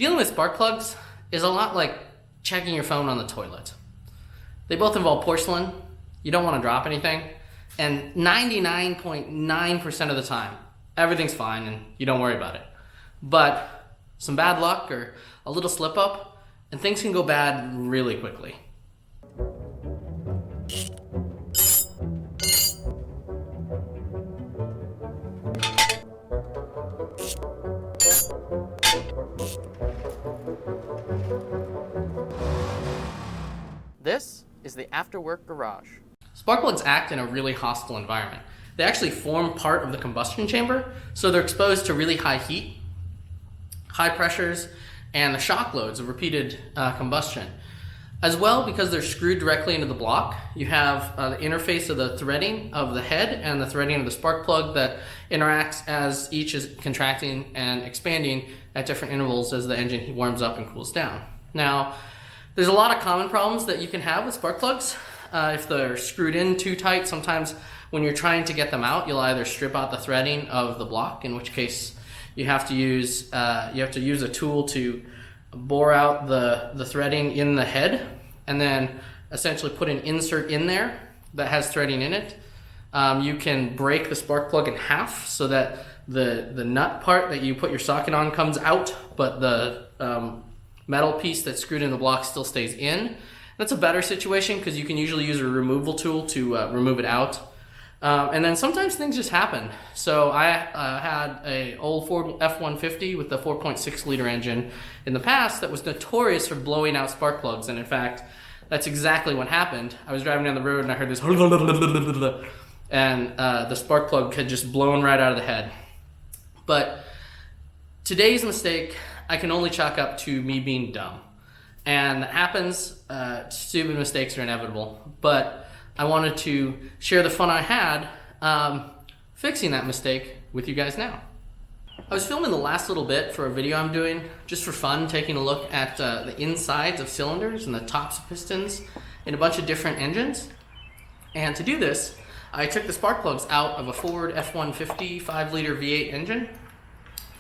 Dealing with spark plugs is a lot like checking your phone on the toilet. They both involve porcelain. You don't want to drop anything. And 99.9% of the time, everything's fine and you don't worry about it. But some bad luck or a little slip up and things can go bad really quickly. This is the Afterwork Garage. Spark plugs act in a really hostile environment. They actually form part of the combustion chamber, so they're exposed to really high heat, high pressures, and the shock loads of repeated combustion. As well, because they're screwed directly into the block, you have the interface of the threading of the head and the threading of the spark plug that interacts as each is contracting and expanding at different intervals as the engine warms up and cools down. Now, there's a lot of common problems that you can have with spark plugs. If they're screwed in too tight, sometimes when you're trying to get them out, you'll either strip out the threading of the block, in which case you have to use a tool to bore out the threading in the head and then essentially put an insert in there that has threading in it. You can break the spark plug in half so that the nut part that you put your socket on comes out, but the metal piece that's screwed in the block still stays in. That's a better situation because you can usually use a removal tool to remove it out. And then sometimes things just happen. So I had an old Ford F-150 with the 4.6 liter engine in the past that was notorious for blowing out spark plugs. And in fact, that's exactly what happened. I was driving down the road and I heard this and the spark plug had just blown right out of the head. But today's mistake I can only chalk up to me being dumb. And that happens. Stupid mistakes are inevitable. But I wanted to share the fun I had fixing that mistake with you guys now. I was filming the last little bit for a video I'm doing just for fun, taking a look at the insides of cylinders and the tops of pistons in a bunch of different engines. And to do this, I took the spark plugs out of a Ford F-150 5-liter V8 engine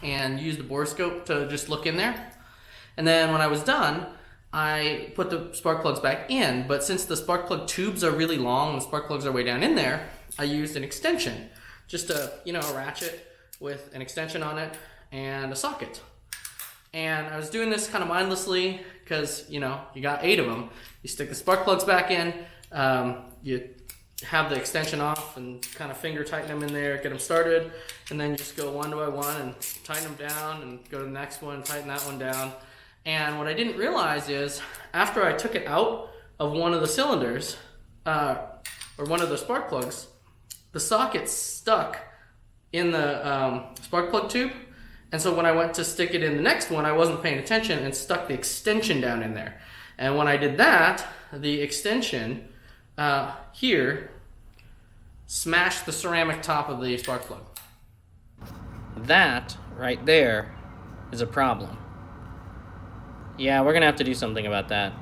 and used the borescope to just look in there. And then when I was done, I put the spark plugs back in, but since the spark plug tubes are really long and the spark plugs are way down in there, I used an extension, just a ratchet with an extension on it and a socket. And I was doing this kind of mindlessly because, you got 8 of them. You stick the spark plugs back in, you have the extension off and kind of finger tighten them in there, get them started, and then you just go one by one and tighten them down and go to the next one, tighten that one down. And what I didn't realize is after I took it out of one of the cylinders, or one of the spark plugs, the socket stuck in the spark plug tube. And so when I went to stick it in the next one, I wasn't paying attention and stuck the extension down in there. And when I did that, the extension here smashed the ceramic top of the spark plug. That right there is a problem. Yeah, we're gonna have to do something about that.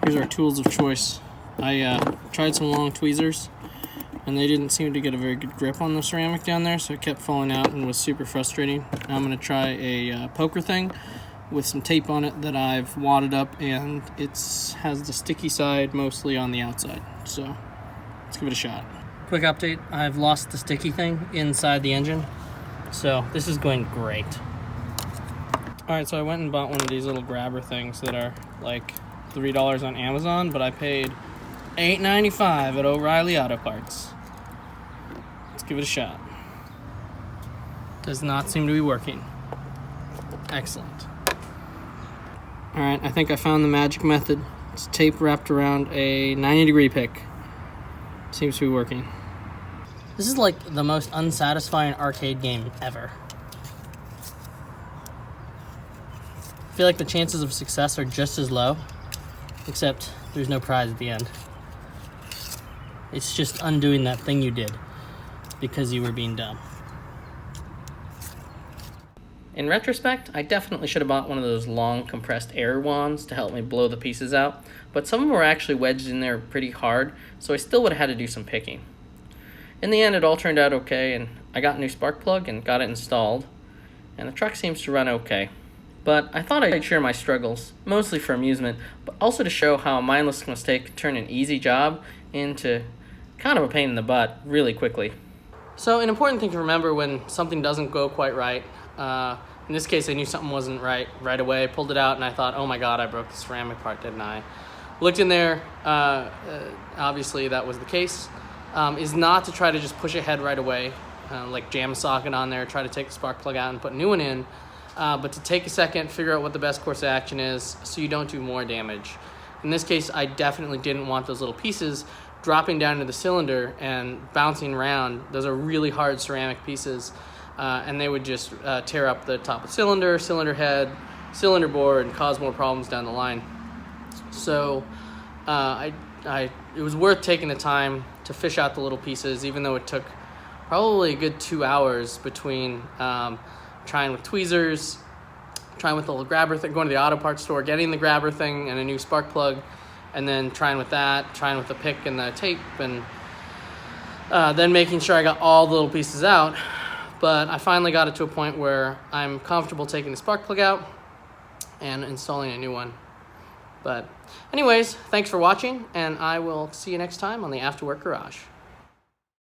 Here's our tools of choice. I tried some long tweezers and they didn't seem to get a very good grip on the ceramic down there, so it kept falling out and was super frustrating. Now I'm gonna try a poker thing with some tape on it that I've wadded up, and it has the sticky side mostly on the outside. So let's give it a shot. Quick update, I've lost the sticky thing inside the engine, so this is going great. Alright, so I went and bought one of these little grabber things that are like $3 on Amazon, but I paid $8.95 at O'Reilly Auto Parts. Let's give it a shot. Does not seem to be working. Excellent. Alright, I think I found the magic method. It's tape wrapped around a 90-degree pick. Seems to be working. This is like the most unsatisfying arcade game ever. I feel like the chances of success are just as low, except there's no prize at the end. It's just undoing that thing you did because you were being dumb. In retrospect, I definitely should have bought one of those long compressed air wands to help me blow the pieces out, but some of them were actually wedged in there pretty hard, so I still would have had to do some picking. In the end, it all turned out okay, and I got a new spark plug and got it installed, and the truck seems to run okay. but I thought I'd share my struggles, mostly for amusement, but also to show how a mindless mistake can turn an easy job into kind of a pain in the butt really quickly. So an important thing to remember when something doesn't go quite right, in this case I knew something wasn't right away, pulled it out and I thought, oh my god, I broke the ceramic part, didn't I? Looked in there, obviously that was the case, is not to try to just push ahead right away, like jam a socket on there, try to take the spark plug out and put a new one in, but to take a second, figure out what the best course of action is so you don't do more damage. In this case, I definitely didn't want those little pieces dropping down into the cylinder and bouncing around. Those are really hard ceramic pieces, and they would just tear up the top of the cylinder, cylinder head, cylinder board, and cause more problems down the line. So it was worth taking the time to fish out the little pieces, even though it took probably a good 2 hours between trying with tweezers, trying with the little grabber thing, going to the auto parts store, getting the grabber thing and a new spark plug, and then trying with that, trying with the pick and the tape, and then making sure I got all the little pieces out. But I finally got it to a point where I'm comfortable taking the spark plug out and installing a new one. But anyways, thanks for watching, and I will see you next time on the Afterwork Garage.